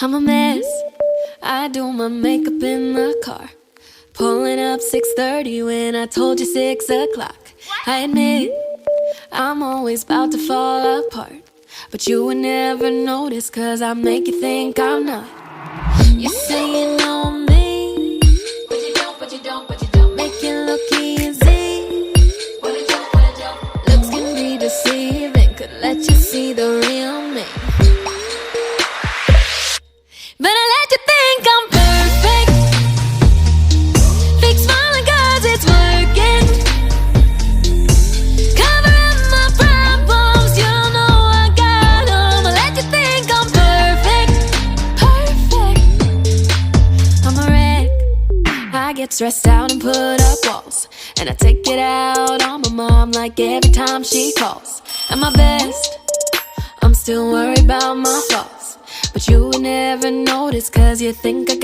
I'm a mess. I do my makeup in the car, pulling up 6:30 when I told you 6 o'clock. I admit I'm always about to fall apart, but you would never notice, cause I make you think I'm not. You say you know me, but you don't, but you don't, but you don't. Make it look easy, but it don't, but it don't. Looks can be deceiving, could let you see the real me. But I let you think I'm perfect, fake smiling cause it's working. Cover up my problems, you don't know I got them. I let you think I'm perfect, perfect. I'm a wreck. I get stressed out and put up walls, and I take it out on my mom like every time she calls. At my best, I'm still worried about my flaws, but you would never notice, cause you think I got